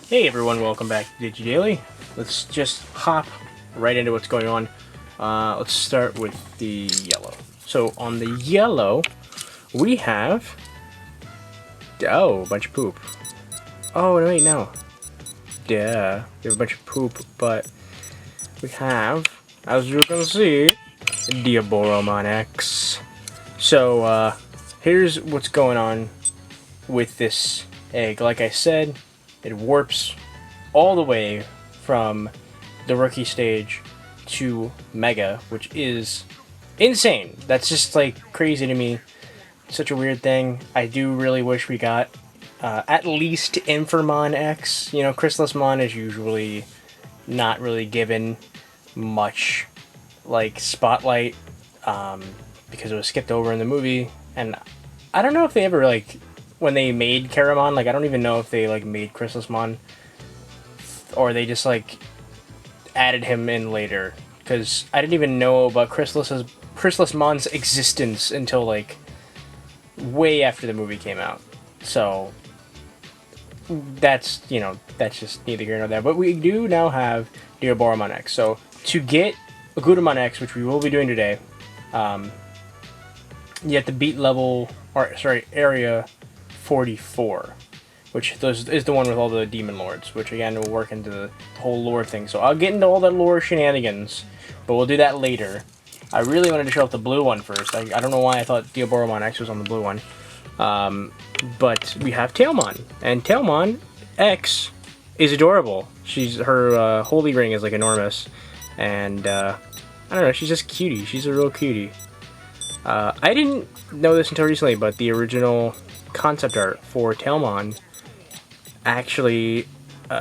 Hey everyone, welcome back to DigiDaily. Let's just hop right into what's going on. Let's start with the yellow. So on the yellow, we have... Oh, a bunch of poop. Oh, no, wait, no. Duh. We have a bunch of poop, but we have, as you can see, Ogudamon X. So, here's what's going on with this egg. Like I said, it warps all the way from the rookie stage to Mega, which is insane. That's just like crazy to me. Such a weird thing. I do really wish we got at least Inframon X. You know, Chrysalismon is usually not really given much like spotlight because it was skipped over in the movie, and I don't know if they ever like when they made Karamon, like I don't even know if they like made Chrysalismon or they just like added him in later, because I didn't even know about Chrysalismon's existence until like way after the movie came out. So that's, you know, that's just neither here nor there. But we do now have Ogudamon X. So to get Ogudamon X, which we will be doing today, you have to beat area 44, which is the one with all the demon lords, which again will work into the whole lore thing. So I'll get into all the lore shenanigans, but we'll do that later. I really wanted to show off the blue one first. I don't know why I thought Ogudamon X was on the blue one. But we have Tailmon, and Tailmon X is adorable. Her holy ring is like enormous, and I don't know, she's just cutie. She's a real cutie. I didn't know this until recently, but the original concept art for Tailmon actually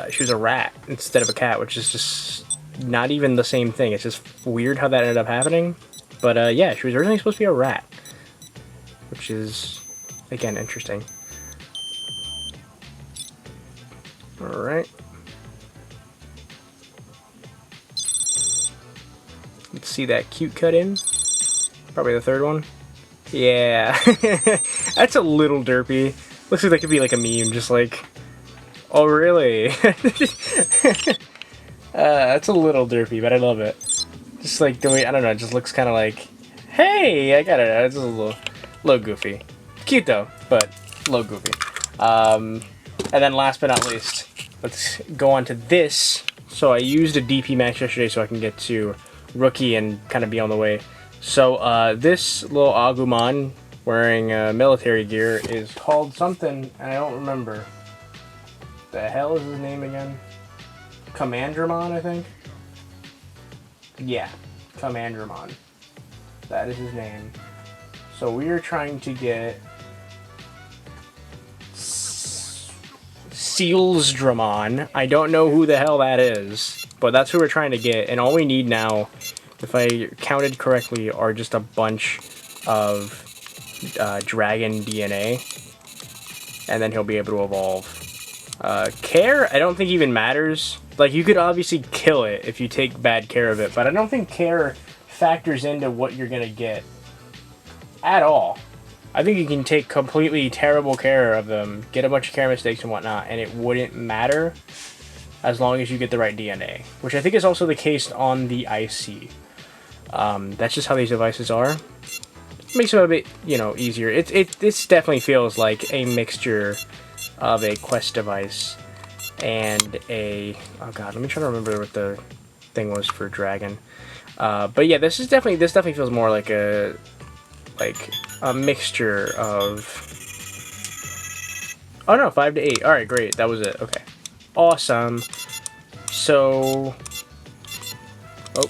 she was a rat instead of a cat, which is just not even the same thing. It's just weird how that ended up happening. But yeah, she was originally supposed to be a rat, which is again interesting. Alright. Let's see that cute cut in. Probably the third one. Yeah. That's a little derpy. Looks like that could be like a meme, just like, oh really? That's a little derpy, but I love it. Just like the way, I don't know, it just looks kind of like, hey, I got it. It's a little goofy. Cute though, but a little goofy. And then last but not least, let's go on to this. So I used a DP max yesterday so I can get to rookie and kind of be on the way. So this little Agumon wearing military gear is called something, and I don't remember. The hell is his name again? Commandramon, I think? Yeah, Commandramon. That is his name. So we are trying to get Sealsdramon. I don't know who the hell that is, but that's who we're trying to get, and all we need now, if I counted correctly, are just a bunch of dragon DNA, and then he'll be able to evolve. Care, I don't think even matters. Like, you could obviously kill it if you take bad care of it, but I don't think care factors into what you're gonna get at all. I think you can take completely terrible care of them, get a bunch of care mistakes and whatnot, and it wouldn't matter as long as you get the right DNA, which I think is also the case on the IC. That's just how these devices are. It makes it a bit, you know, easier. This definitely feels like a mixture of a quest device and a, oh god, let me try to remember what the thing was for dragon. But yeah, this definitely feels more like a mixture of, oh no, 5 to 8. All right, great, that was it. Okay, awesome. So, oh.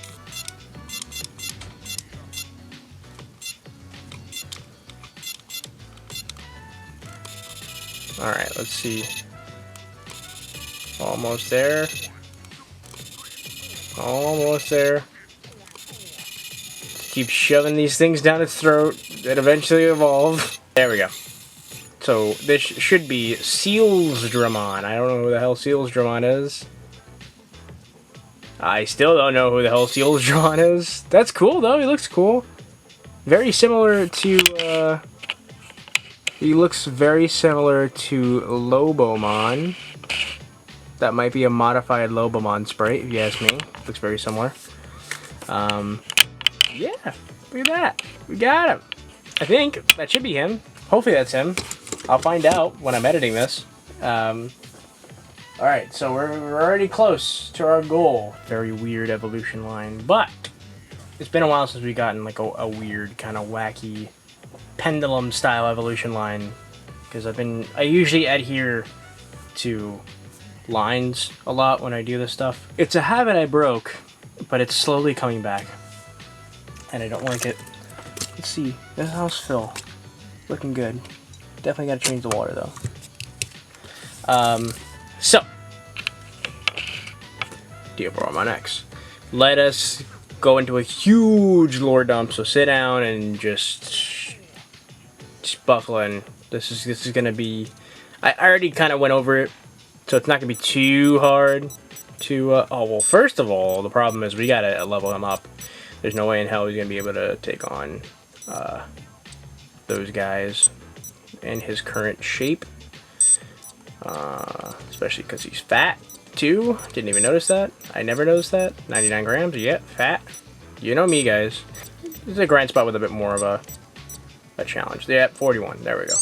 Alright, let's see. Almost there. Almost there. Just keep shoving these things down its throat that eventually evolve. There we go. So this should be Sealsdramon. I don't know who the hell Sealsdramon is. I still don't know who the hell Sealsdramon is. That's cool though, he looks cool. Very similar to, he looks very similar to Lobomon. That might be a modified Lobomon sprite, if you ask me. Looks very similar. Yeah, look at that. We got him. I think that should be him. Hopefully that's him. I'll find out when I'm editing this. Alright, so we're already close to our goal. Very weird evolution line, but it's been a while since we've gotten like a weird, kind of wacky pendulum style evolution line. Because I usually adhere to lines a lot when I do this stuff. It's a habit I broke, but it's slowly coming back. And I don't like it. Let's see, this house fill. Looking good. Definitely gotta change the water though. So, Ogudamon X. Let us go into a huge lore dump, so sit down and just buckle in. This is gonna be... I already kind of went over it, so it's not gonna be too hard to... oh, well, first of all, the problem is we gotta level him up. There's no way in hell he's gonna be able to take on those guys in his current shape. Especially because he's fat, too. Didn't even notice that. I never noticed that. 99 grams, yeah, fat. You know me, guys. This is a grind spot with a bit more of a challenge. Yeah, 41. There we go.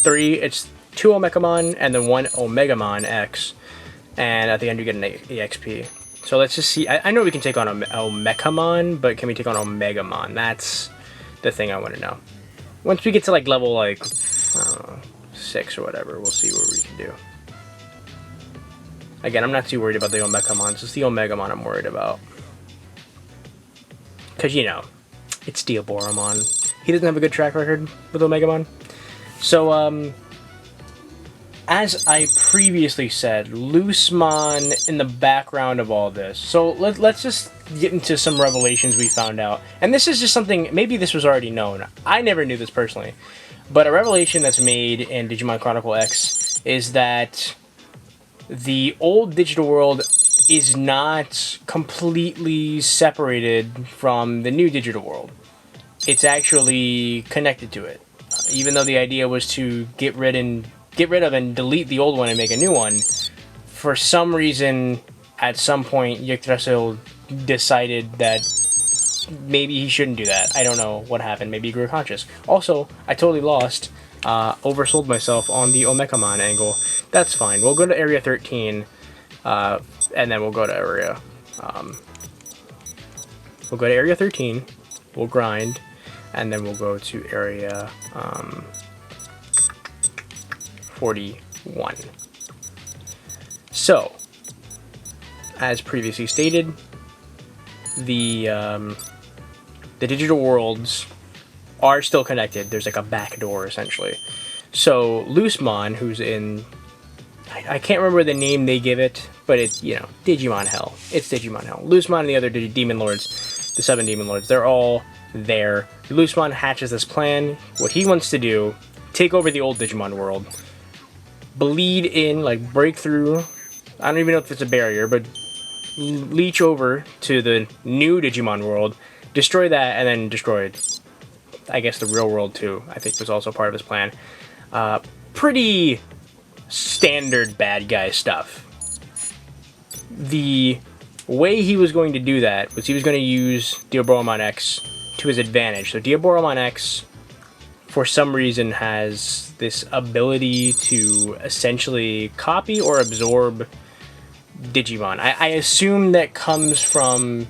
It's 2 Omegamon and then 1 Omegamon X. And at the end you get an EXP. So let's just see. I know we can take on Omegamon, but can we take on Omegamon? That's the thing I want to know. Once we get to like level like, I don't know, 6 or whatever, we'll see what we can do. Again, I'm not too worried about the Omegamons. It's the Omegamon I'm worried about. Because, you know, it's Ogudamon. He doesn't have a good track record with Omegamon. So, as I previously said, Loosemon in the background of all this. So, let's just get into some revelations we found out. And this is just something, maybe this was already known. I never knew this personally. But a revelation that's made in Digimon Chronicle X is that the old digital world is not completely separated from the new digital world. It's actually connected to it. Even though the idea was to get rid of and delete the old one and make a new one, for some reason, at some point, Yggdrasil decided that maybe he shouldn't do that. I don't know what happened. Maybe he grew conscious. Also, I totally lost. Oversold myself on the Omegamon angle. That's fine. We'll go to Area 13, and then we'll go to Area... we'll go to Area 13, we'll grind, and then we'll go to Area 41. So, as previously stated, the digital worlds are still connected. There's like a back door, essentially. So, Loosemon, who's in... I can't remember the name they give it, but it's, you know, Digimon Hell. It's Digimon Hell. Loosemon and the other Demon Lords, the 7 Demon Lords, they're all there. Loosemon hatches this plan. What he wants to do, take over the old Digimon world, bleed in, like, break through, I don't even know if it's a barrier, but leech over to the new Digimon world, destroy that, and then destroy, I guess, the real world too, I think was also part of his plan. Pretty standard bad guy stuff. The way he was going to do that was he was going to use Ogudamon X to his advantage. So Ogudamon X, for some reason, has this ability to essentially copy or absorb Digimon. I assume that comes from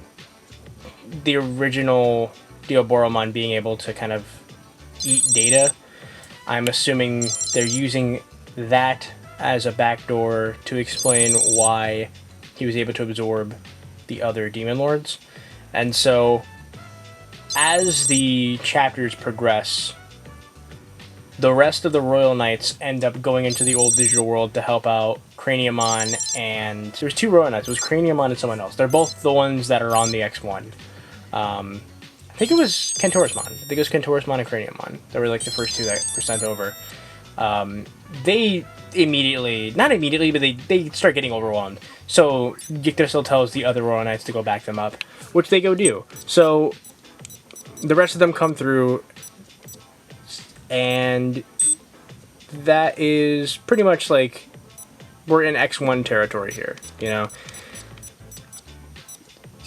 the original Ogudamon being able to kind of eat data. I'm assuming they're using that as a backdoor to explain why he was able to absorb the other Demon Lords. And so, as the chapters progress, the rest of the Royal Knights end up going into the old digital world to help out Craniumon, and there was 2 Royal Knights. It was Craniumon and someone else. They're both the ones that are on the X1. I think it was Kentorismon. I think it was Kentorismon and Craniumon. They were like the first 2 that were sent over. They immediately, not immediately, but they start getting overwhelmed. So Yggdrasil tells the other Royal Knights to go back them up, which they go do. So the rest of them come through, and that is pretty much like we're in X1 territory here, you know.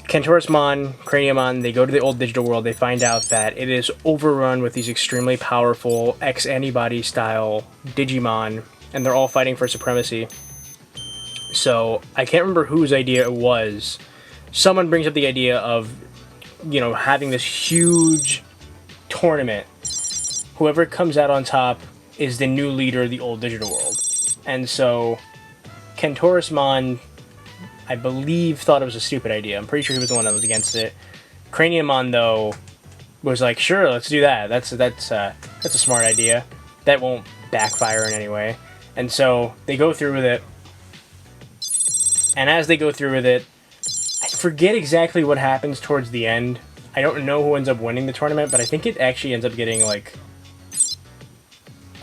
Kentorismon, Craniumon, they go to the old digital world, they find out that it is overrun with these extremely powerful X-antibody style Digimon, and they're all fighting for supremacy. So, I can't remember whose idea it was. Someone brings up the idea of, you know, having this huge tournament. Whoever comes out on top is the new leader of the old digital world. And so, Kentorismon, I believe, thought it was a stupid idea. I'm pretty sure he was the one that was against it. Craniumon, though, was like, sure, let's do that. That's a smart idea. That won't backfire in any way. And so, they go through with it. And as they go through with it, I forget exactly what happens towards the end. I don't know who ends up winning the tournament, but I think it actually ends up getting, like...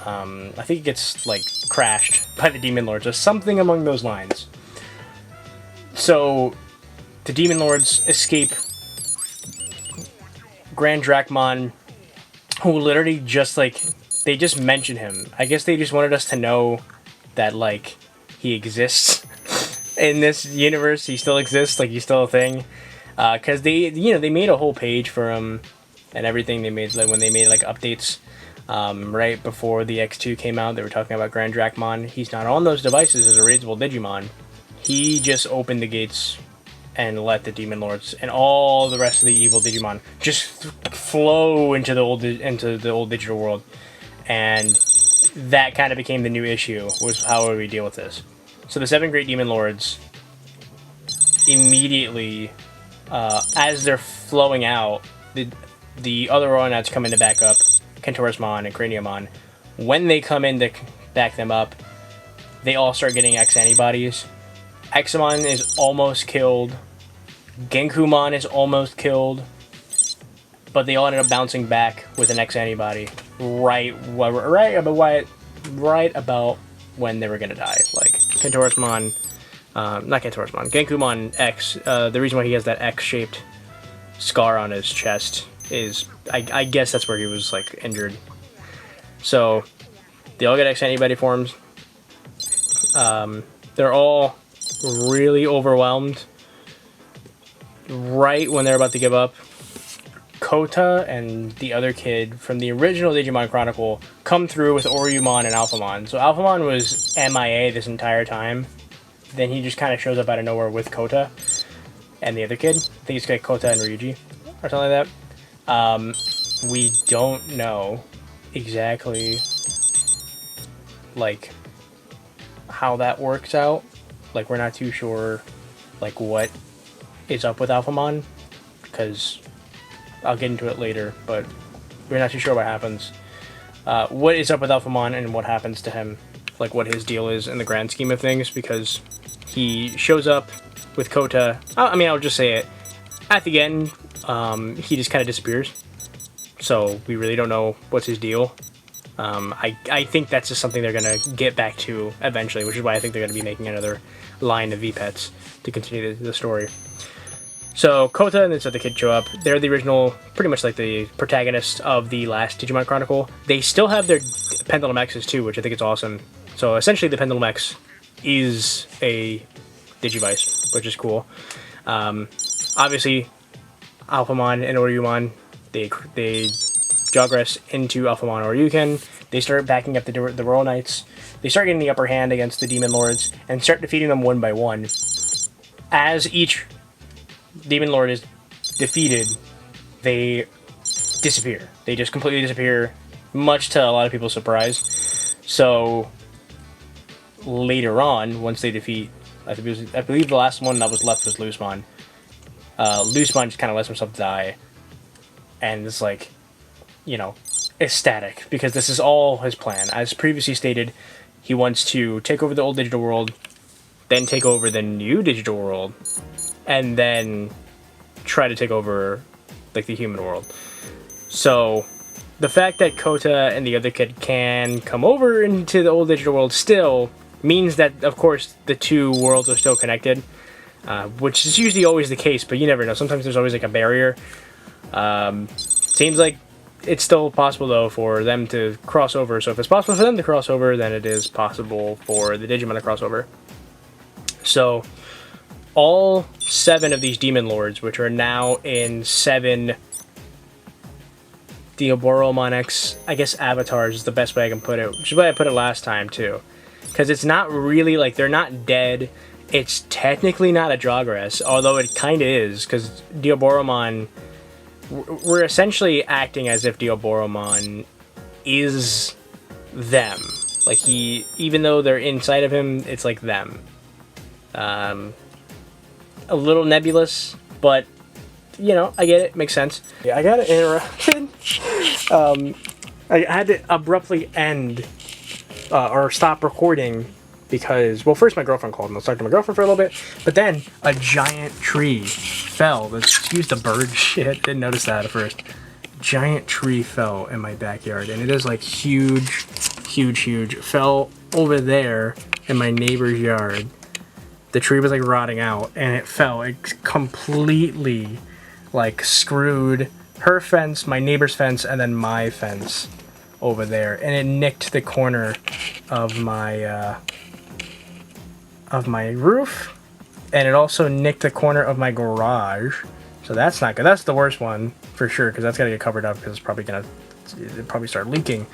I think it gets, like, crashed by the Demon Lords, or something along those lines. So, the Demon Lords escape Grand Dracmon, who literally just, like... They just mention him. I guess they just wanted us to know that, like, he exists. In this universe, he still exists, like, he's still a thing. Because they, you know, they made a whole page for him and everything. They made, like, when they made, like, updates right before the X2 came out, they were talking about Grand Dracmon. He's not on those devices as a raisable Digimon. He just opened the gates and let the Demon Lords and all the rest of the evil Digimon just flow into the old digital world. And that kind of became the new issue, was how would we deal with this? So the 7 Great Demon Lords, immediately, as they're flowing out, the other Aeronauts come in to back up Kentorismon and Craniumon. When they come in to back them up, they all start getting X-antibodies. Examon is almost killed. Genkumon is almost killed. But they all ended up bouncing back with an X-antibody right about when they were gonna die. Like, Kentorismon, not Kentorismon, Genkumon X, the reason why he has that X-shaped scar on his chest is, I guess that's where he was, like, injured. So, they all get X-antibody forms. They're all really overwhelmed right when they're about to give up. Kota and the other kid from the original Digimon Chronicle come through with Oryumon and Alphamon. So Alphamon was MIA this entire time. Then he just kind of shows up out of nowhere with Kota and the other kid. I think it's like Kota and Ryuji or something like that. We don't know exactly, like, how that works out. Like, we're not too sure, like, what is up with Alphamon, because I'll get into it later, but we're not too sure what happens. What is up with Alphamon and what happens to him, like what his deal is in the grand scheme of things, because he shows up with Kota. I mean, I'll just say it. At the end, he just kind of disappears. So we really don't know what's his deal. I think that's just something they're going to get back to eventually, which is why I think they're going to be making another line of V-Pets to continue the story. So, Kota and this other kid show up. They're the original, pretty much like the protagonists of the last Digimon Chronicle. They still have their Pendulum X's too, which I think is awesome. So, essentially the Pendulum X is a Digivice, which is cool. Obviously, Alphamon and Oryumon, they progress into Alphamon Oryuken. They start backing up the Royal Knights. They start getting the upper hand against the Demon Lords and start defeating them one by one. As each Demon Lord is defeated, they disappear. They just completely disappear, much to a lot of people's surprise. So, later on, once they defeat, I believe the last one that was left was Loosemon. Loosemon just kind of lets himself die. And it's like, you know, ecstatic, because this is all his plan. As previously stated, he wants to take over the old digital world, then take over the new digital world, and then try to take over, like, the human world. So, the fact that Kota and the other kid can come over into the old digital world still means that, of course, the two worlds are still connected, which is usually always the case, but you never know. Sometimes there's always, like, a barrier. Seems like it's still possible, though, for them to cross over. So if it's possible for them to cross over, then it is possible for the Digimon to cross over. So all 7 of these demon lords, which are now in 7 Ogudamon X, I guess avatars is the best way I can put it, which is why I put it last time too. Because it's not really, like, they're not dead. It's technically not a Jogress, although it kind of is, because Ogudamon, we're essentially acting as if Ogudamon is them. Like, he, even though they're inside of him, it's like them. A little nebulous, but, you know, I get it, makes sense. Yeah, I got interrupted. I had to abruptly end, or stop recording because, well, first my girlfriend called and I was talking to my girlfriend for a little bit, but then a giant tree fell. Excuse the bird shit, didn't notice that at first. Giant tree fell in my backyard, and it is like huge, huge, huge. Fell over there in my neighbor's yard. The tree was like rotting out, and it fell. It completely like screwed her fence, my neighbor's fence, and then my fence over there, and it nicked the corner of my roof, and it also nicked the corner of my garage. So that's not good. That's the worst one for sure, because that's gotta get covered up because it'll probably start leaking.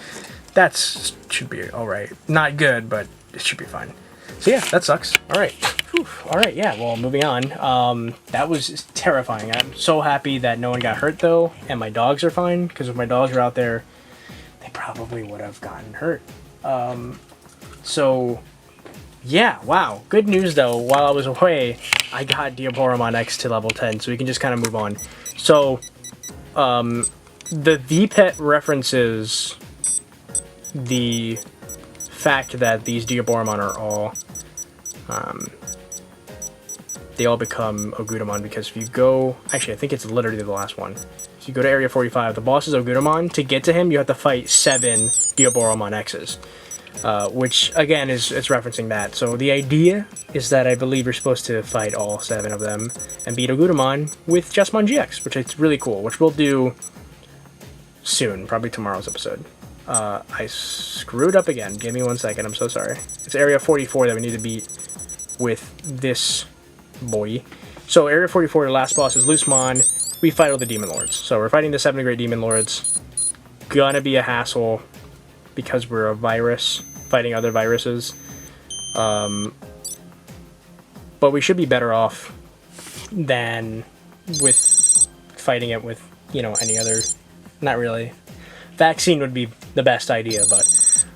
Should be all right. Not good, but it should be fine. So yeah, that sucks. All right. Whew. All right, yeah, well, moving on. That was terrifying. I'm so happy that no one got hurt, though, and my dogs are fine, because if my dogs were out there, they probably would have gotten hurt. So, yeah, wow. Good news, though. While I was away, I got Ogudamon X to level 10, so we can just kind of move on. So, the VPET references the fact that these Ogudamon are all... they all become Ogudamon, because if you go... Actually, I think it's literally the last one. If you go to Area 45, the boss is Ogudamon. To get to him, you have to fight 7 Ogudamon X's. Which, again, is referencing that. So the idea is that I believe you're supposed to fight all 7 of them and beat Ogudamon with Justmon GX, which is really cool, which we'll do soon, probably tomorrow's episode. I screwed up again. Give me 1 second, I'm so sorry. It's Area 44 that we need to beat with this boy. So Area 44, the last boss is Loosemon. We fight all the Demon Lords. So we're fighting the 7 Great Demon Lords. Gonna be a hassle because we're a virus fighting other viruses. But we should be better off than with fighting it with, you know, any other... Not really. Vaccine would be the best idea, but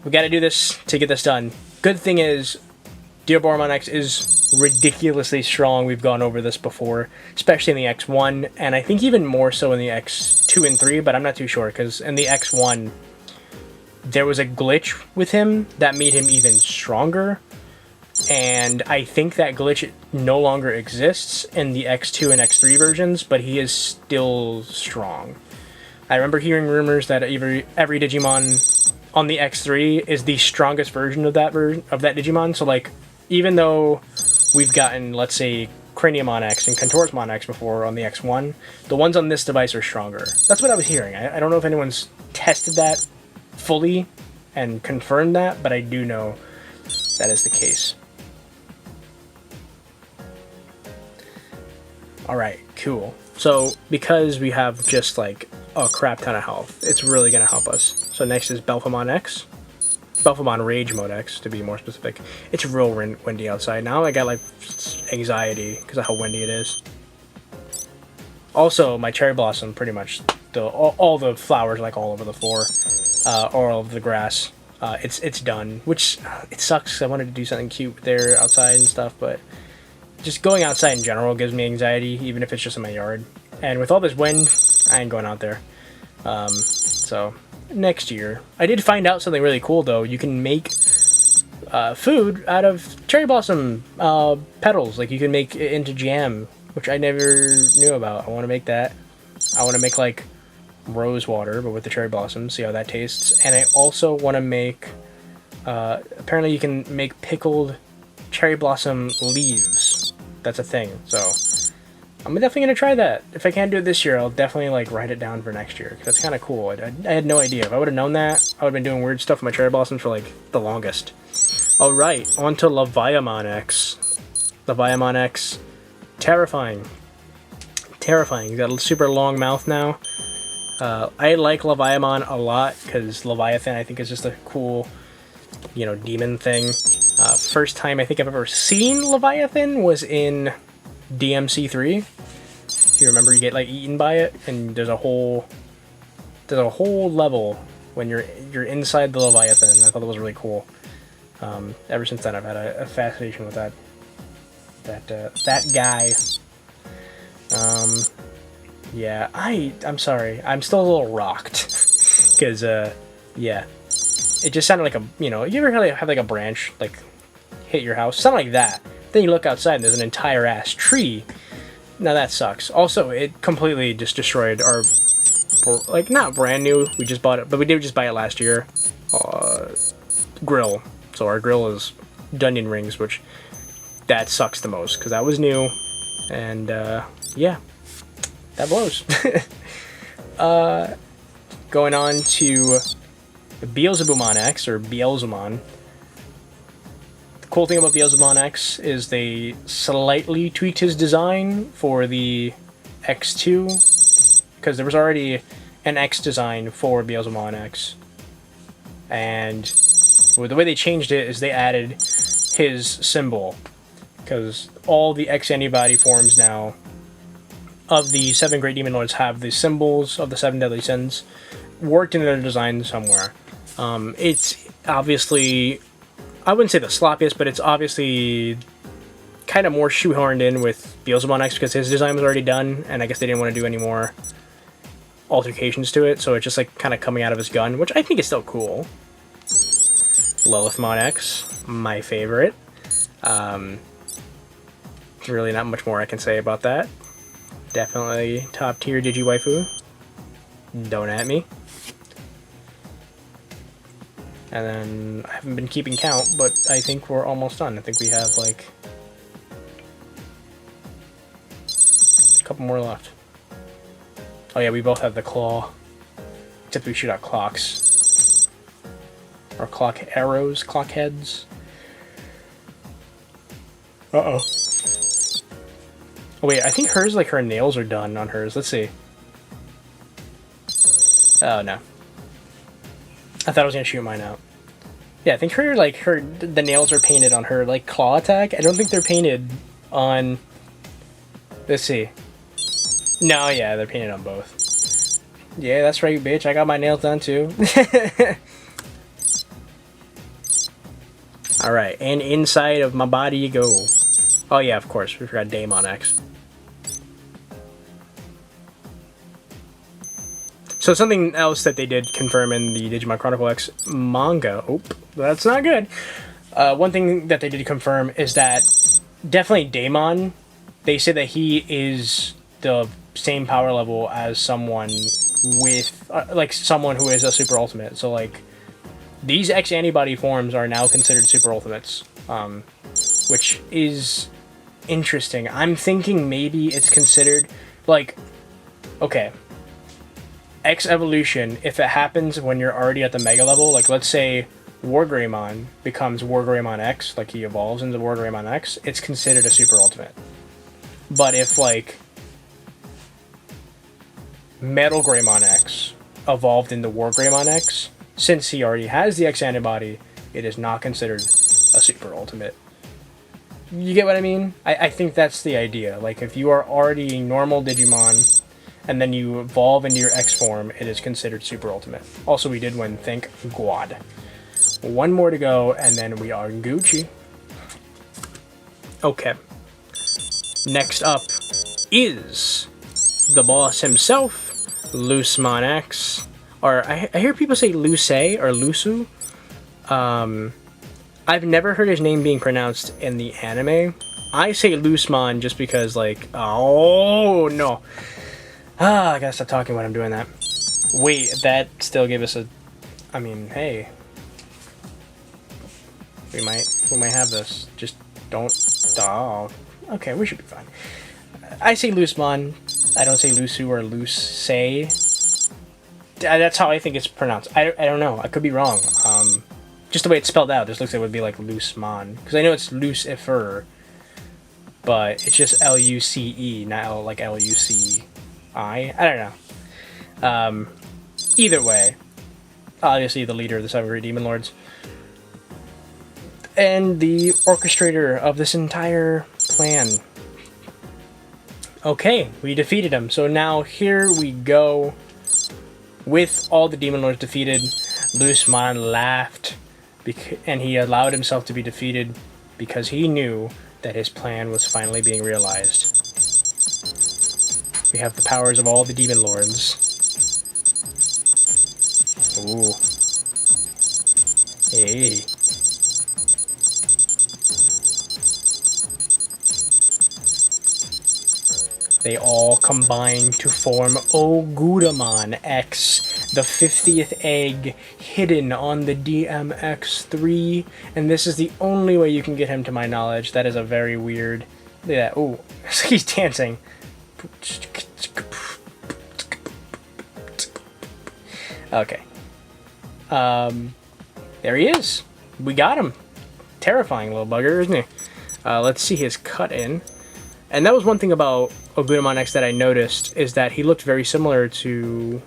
we gotta do this to get this done. Good thing is, Ogudamon X is ridiculously strong. We've gone over this before, especially in the X1, and I think even more so in the X2 and 3, but I'm not too sure, because in the X1, there was a glitch with him that made him even stronger, and I think that glitch no longer exists in the X2 and X3 versions, but he is still strong. I remember hearing rumors that every Digimon on the X3 is the strongest version of that Digimon. So, like, even though we've gotten, let's say, Craniumon X and Contoursmon X before on the X1, the ones on this device are stronger. That's what I was hearing. I don't know if anyone's tested that fully and confirmed that, but I do know that is the case. Alright, cool. So, because we have just, like, a crap ton of health, it's really going to help us. So next is Belphemon X. Belphemon Rage Mode X, to be more specific. It's real windy outside now. I got, like, anxiety because of how windy it is. Also, my cherry blossom, pretty much, all the flowers, like, all over the floor, or all over the grass. It's done, which, it sucks because I wanted to do something cute there outside and stuff, but just going outside in general gives me anxiety, even if it's just in my yard. And with all this wind, I ain't going out there. So, next year. I did find out something really cool, though. You can make food out of cherry blossom petals. Like, you can make it into jam, which I never knew about. I want to make that. I want to make, like, rose water, but with the cherry blossoms, see how that tastes. And I also want to make... apparently you can make pickled cherry blossom leaves. That's a thing, so... I'm definitely going to try that. If I can't do it this year, I'll definitely, like, write it down for next year. Because that's kind of cool. I had no idea. If I would have known that, I would have been doing weird stuff with my cherry blossoms for, like, the longest. Alright, on to Leviamon X. Leviamon X. Terrifying. Terrifying. He's got a super long mouth now. I like Leviamon a lot, because Leviathan I think is just a cool, you know, demon thing. First time I think I've ever seen Leviathan was in DMC3. If you remember, you get like eaten by it, and there's a whole level when you're inside the Leviathan. I thought that was really cool. Ever since then, I've had a fascination with that guy. Yeah, I'm sorry, I'm still a little rocked because yeah, it just sounded like a, you know, you ever have like a branch like hit your house? Something like that. Then you look outside and there's an entire ass tree. Now that sucks. Also, it completely just destroyed our, like, not brand new, we just bought it, but we did just buy it last year, grill. So our grill is Dunyan rings, which that sucks the most because that was new, and yeah, that blows. Going on to Beelzebumon X, or Beelzemon. The cool thing about Beelzebumon X is they slightly tweaked his design for the X2, because there was already an X design for Beelzebumon X, and the way they changed it is they added his symbol, because all the X antibody forms now of the 7 Great Demon Lords have the symbols of the 7 Deadly Sins worked into their design somewhere. It's obviously, I wouldn't say the sloppiest, but it's obviously kind of more shoehorned in with Beelzebumon X because his design was already done, and I guess they didn't want to do any more altercations to it, so it's just like kind of coming out of his gun, which I think is still cool. Lilithmon X, my favorite. Really not much more I can say about that. Definitely top tier Digiwaifu. Don't at me. And then I haven't been keeping count, but I think we're almost done. I think we have like a couple more left. Oh yeah, we both have the claw. Except we shoot out clocks. Or clock arrows, clock heads. Uh-oh. Oh wait, I think hers, like, her nails are done on hers. Let's see. Oh, no. I thought I was gonna shoot mine out. Yeah, I think her, like, the nails are painted on her, like, claw attack. I don't think they're painted on... Let's see. No, yeah, they're painted on both. Yeah, that's right, bitch. I got my nails done, too. Alright, and inside of my body you go. Oh yeah, of course, we forgot Daemon X. So something else that they did confirm in the Digimon Chronicle X manga, oh, that's not good. One thing that they did confirm is that definitely Daemon, they say that he is the same power level as someone with, like, someone who is a super ultimate. So, like, these X antibody forms are now considered super ultimates, which is interesting. I'm thinking maybe it's considered, like, okay, X evolution, if it happens when you're already at the mega level, like let's say Wargreymon becomes Wargreymon X, like he evolves into Wargreymon X, it's considered a super ultimate. But if, like, Metal Greymon X evolved into Wargreymon X, since he already has the X antibody, it is not considered a super ultimate. You get what I mean? I think that's the idea. Like, if you are already normal Digimon, and then you evolve into your X form, it is considered super ultimate. Also, we did win, thank God. One more to go, and then we are Gucci. Okay. Next up is the boss himself, Loosemon X. Or, I hear people say Luce or Lusu. I've never heard his name being pronounced in the anime. I say Loosemon just because, like, oh no. I gotta stop talking when I'm doing that. Wait, that still gave us a, I mean, hey. We might have this. Just don't, oh. Okay, we should be fine. I say Loosemon. I don't say Lusu or Luce. That's how I think it's pronounced. I don't know. I could be wrong. just the way it's spelled out, this looks like it would be like Lucemon. Because I know it's Lucifer, but it's just Luce, not like Luci. I don't know. Either way, obviously the leader of the 7 great demon lords. And the orchestrator of this entire plan. Okay, we defeated him. So now here we go. With all the demon lords defeated, Lucemon laughed, and he allowed himself to be defeated because he knew that his plan was finally being realized. We have the powers of all the demon lords. Ooh. Hey. They all combine to form Ogudamon X, the 50th egg hidden on the DMX3. And this is the only way you can get him, to my knowledge. That is a very weird... Look at that. Ooh, he's dancing. Okay. There he is. We got him. Terrifying little bugger, isn't he? Let's see his cut-in. And that was one thing about Ogudamon X that I noticed, is that he looked very similar to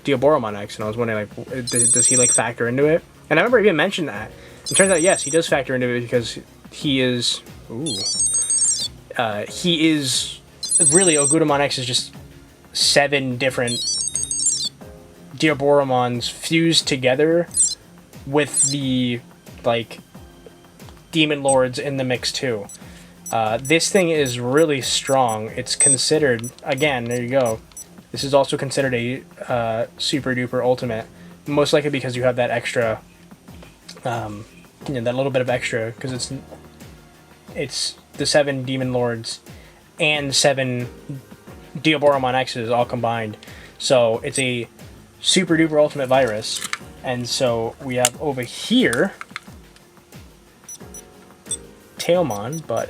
Diaboromon X, and I was wondering, like, does he, like, factor into it? And I remember he even mentioned that. It turns out, yes, he does factor into it because he is... Ooh. He is... Really, Ogudamon X is just 7 different Diaboromons fused together with the, like, demon lords in the mix, too. This thing is really strong. It's considered, again, there you go. This is also considered a super duper ultimate. Most likely because you have that extra, that little bit of extra, because it's the 7 demon lords and 7 Diaboromon X's all combined. So it's a super duper ultimate virus. And so we have over here Tailmon, but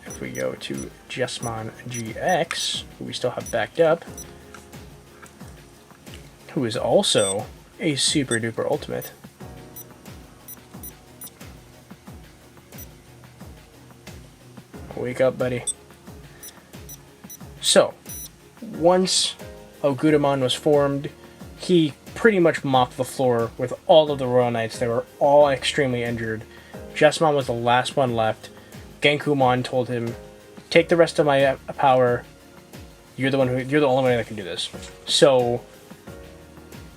if we go to Jesmon GX, who we still have backed up, who is also a super duper ultimate. Wake up, buddy. So, once Ogudamon was formed, he pretty much mopped the floor with all of the Royal Knights. They were all extremely injured. Jesmon was the last one left. Genkumon told him, "Take the rest of my power. You're the only one that can do this." So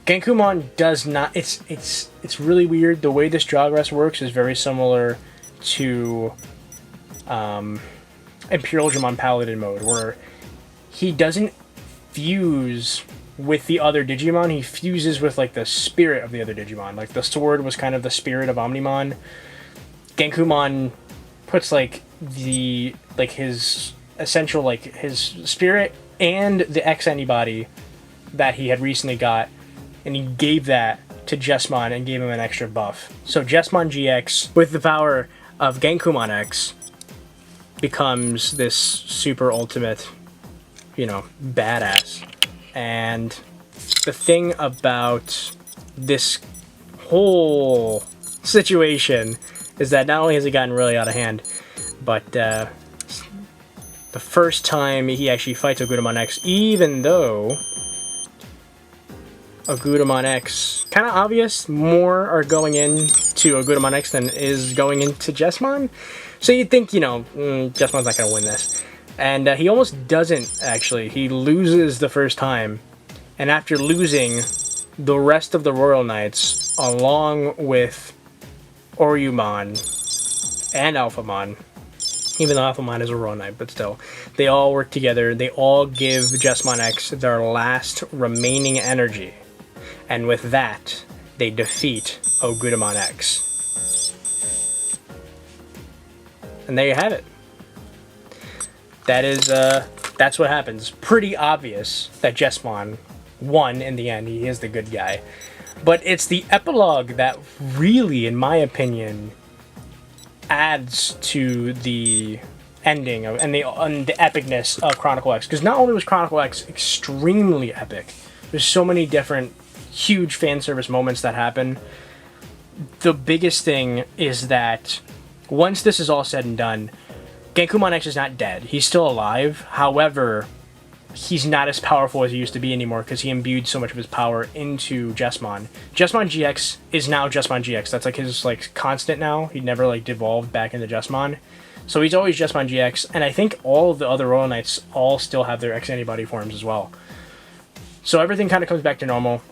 Genkumon does not. It's really weird. The way this Jogress works is very similar to Imperial Dramon Paladin mode, where he doesn't fuse with the other Digimon. He fuses with, like, the spirit of the other Digimon. Like, the sword was kind of the spirit of Omnimon. Genkumon puts, like, his essential, like, his spirit and the X antibody that he had recently got, and he gave that to Jesmon and gave him an extra buff. So Jesmon GX, with the power of Genkumon X, becomes this super ultimate, badass. And the thing about this whole situation is that not only has it gotten really out of hand, but the first time he actually fights Ogudamon X, even though Ogudamon X, kind of obvious, more are going into Ogudamon X than is going into Jesmon. So you'd think, Jesmon's not going to win this. And he almost doesn't, actually. He loses the first time. And after losing, the rest of the Royal Knights, along with Oryumon and Alphamon, even though Alphamon is a Royal Knight, but still, they all work together. They all give Jesmon X their last remaining energy. And with that, they defeat Ogudamon X. And there you have it. That is, that's what happens. Pretty obvious that Jesmon won in the end. He is the good guy. But it's the epilogue that really, in my opinion, adds to the ending of, and the epicness of Chronicle X. Because not only was Chronicle X extremely epic, there's so many different huge fan service moments that happen. the biggest thing is that once this is all said and done, Genkumon X is not dead. He's still alive. However, he's not as powerful as he used to be anymore because he imbued so much of his power into Jesmon. Jesmon GX is now Jesmon GX. That's like his like constant now. He never like devolved back into Jesmon. So he's always Jesmon GX, and I think all of the other Royal Knights all still have their X antibody forms as well. So everything kind of comes back to normal.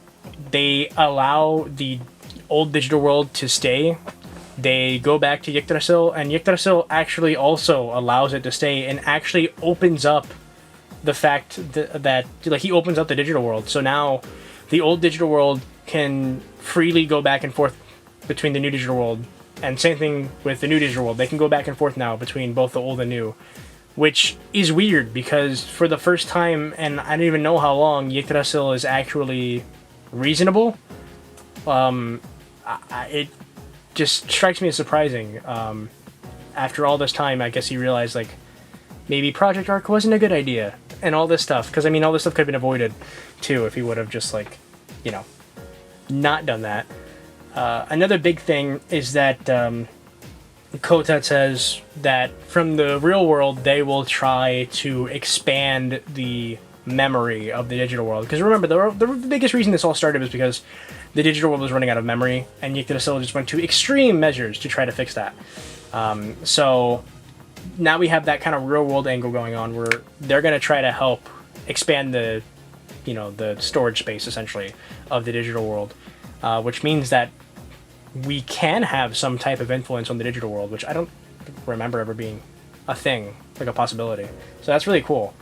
They allow the old digital world to stay. They go back to Yggdrasil, and Yggdrasil actually also allows it to stay and actually opens up the fact that like he opens up the digital world. So now the old digital world can freely go back and forth between the new digital world, and same thing with the new digital world. They can go back and forth now between both the old and new, which is weird because for the first time, and I don't even know how long, Yggdrasil is actually reasonable. It just strikes me as surprising. After all this time, I guess he realized like maybe Project Arc wasn't a good idea and all this stuff, because I mean all this stuff could have been avoided too if he would have just like, you know, not done that. Another big thing is that Kotat says that from the real world they will try to expand the memory of the digital world, because remember the biggest reason this all started was because the digital world was running out of memory, and Yggdrasil just went to extreme measures to try to fix that. So now we have that kind of real world angle going on where they're going to try to help expand the, you know, the storage space essentially of the digital world, which means that we can have some type of influence on the digital world, which I don't remember ever being a thing, like a possibility. So that's really cool.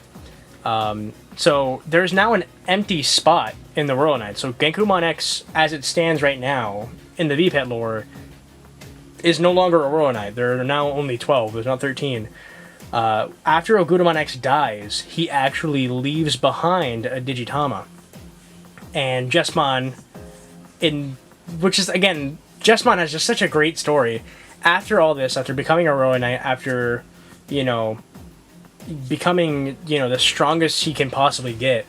So there's now an empty spot in the Royal Knights. So Genkumon X, as it stands right now in the VPET lore, is no longer a Royal Knight. There are now only 12. There's not 13. After Ogudamon X dies, he actually leaves behind a Digitama. And Jesmon, which is, again, Jesmon has just such a great story. After all this, after becoming a Royal Knight, after, you know, becoming, you know, the strongest he can possibly get,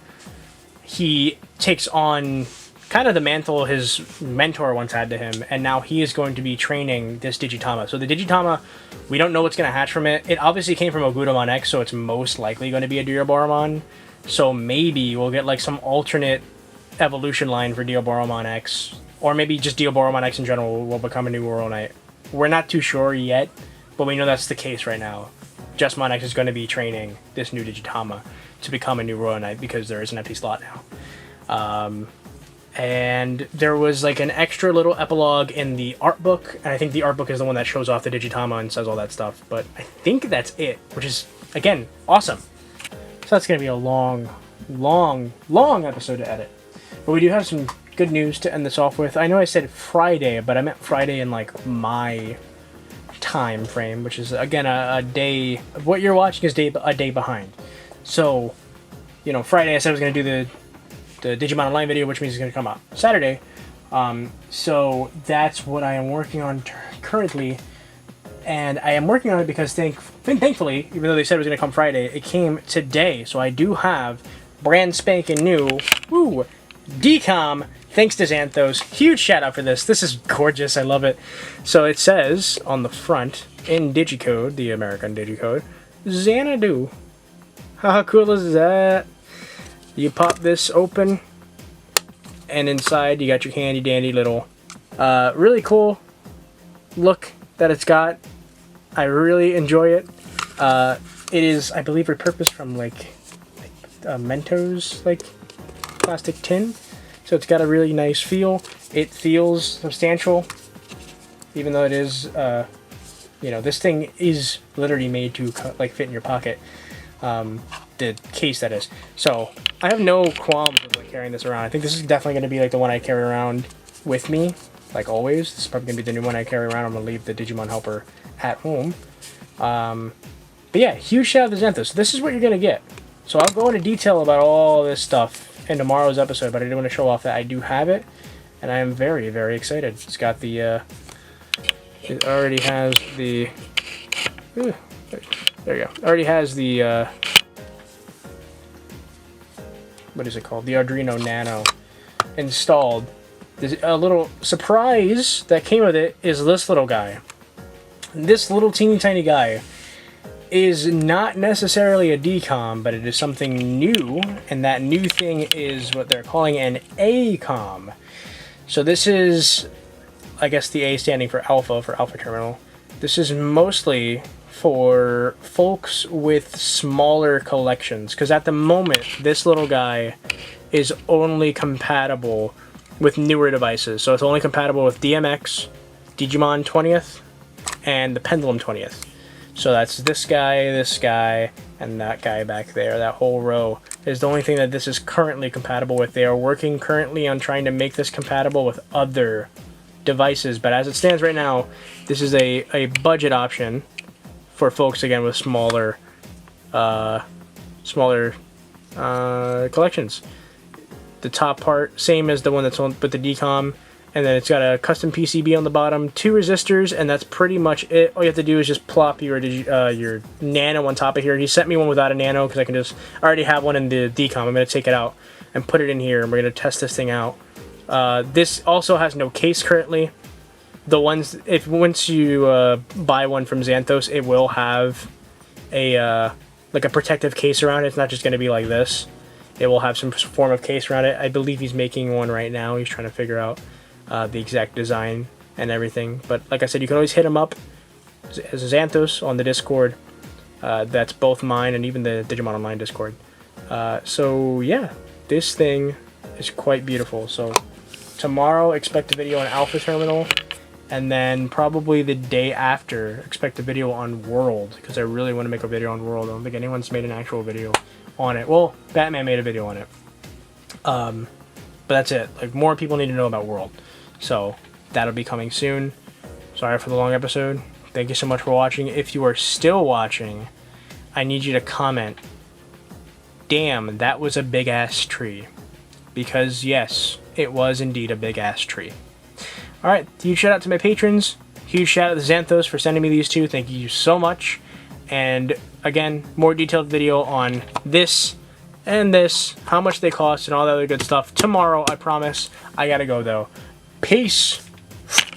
he takes on kind of the mantle his mentor once had to him, and now he is going to be training this Digitama. So the Digitama, we don't know what's going to hatch from it. It obviously came from Ogudamon X, so it's most likely going to be a Diaboromon. So maybe we'll get like some alternate evolution line for Diaboromon X, or maybe just Diaboromon X in general will become a new Royal Knight. We're not too sure yet, but we know that's the case right now. Jesmon X is going to be training this new Digitama to become a new Royal Knight because there is an empty slot now. And there was like an extra little epilogue in the art book, and I think the art book is the one that shows off the Digitama and says all that stuff, but I think that's it, which is, again, awesome. So that's going to be a long episode to edit. But we do have some good news to end this off with. I know I said Friday, but I meant Friday in like my time frame, which is again a day. What you're watching is a day behind. So, you know, Friday I said I was going to do the Digimon Online video, which means it's going to come out Saturday. So that's what I am working on currently, and I am working on it because thankfully, even though they said it was going to come Friday, it came today. So I do have brand spanking new decom. Thanks to Xanthos. Huge shout out for this. This is gorgeous. I love it. So it says on the front in Digicode, the American Digicode, Xanadu. How cool is that? You pop this open, and inside you got your handy dandy little, really cool look that it's got. I really enjoy it. It is, I believe, repurposed from like Mentos like plastic tin. So it's got a really nice feel. It feels substantial, even though it is, you know, this thing is literally made to like fit in your pocket. The case, that is. So I have no qualms with like carrying this around. I think this is definitely going to be like the one I carry around with me, like always. This is probably going to be the new one I carry around. I'm going to leave the Digimon Helper at home. But yeah, huge shout out to Xanthos. So this is what you're going to get. So I'll go into detail about all this stuff in tomorrow's episode, but I did want to show off that I do have it, and I am very, very excited. It's got the, it already has the, there you go. It already has the, what is it called? The Arduino Nano installed A little surprise that came with it is this little guy. This little teeny tiny guy is not necessarily a decom, but it is something new, and that new thing is what they're calling an ACOM. So this is, I guess the A standing for Alpha, for Alpha Terminal. This is mostly for folks with smaller collections, because at the moment, this little guy is only compatible with newer devices. So it's only compatible with DMX, Digimon 20th, and the Pendulum 20th. So that's this guy, and that guy back there. That whole row is the only thing that this is currently compatible with. They are working currently on trying to make this compatible with other devices, but as it stands right now, this is a budget option for folks, again, with smaller collections. The top part, same as the one that's on with the decom, and then it's got a custom PCB on the bottom, 2 resistors, and that's pretty much it. All you have to do is just plop your nano on top of here. He sent me one without a nano because I already have one in the decom. I'm going to take it out and put it in here, and we're going to test this thing out. This also has no case currently. The ones, once you buy one from Xanaxdu, it will have a like a protective case around it. It's not just going to be like this. It will have some form of case around it. I believe he's making one right now. He's trying to figure out the exact design and everything. But like I said, you can always hit him up as Xanaxdu on the Discord. That's both mine and even the Digimon Online Discord. So yeah, this thing is quite beautiful. So tomorrow, expect a video on Alpha Terminal. And then probably the day after, expect a video on World, because I really want to make a video on World. I don't think anyone's made an actual video on it. Well, Batman made a video on it. But that's it. Like, more people need to know about World. So that'll be coming soon. Sorry for the long episode. Thank you so much for watching. If you are still watching, I need you to comment, damn, that was a big ass tree. Because yes, it was indeed a big ass tree. Alright, huge shout out to my patrons. Huge shout out to Xanaxdu for sending me these two. Thank you so much. And again, more detailed video on this and this, how much they cost, and all that other good stuff tomorrow, I promise. I gotta go though. Peace!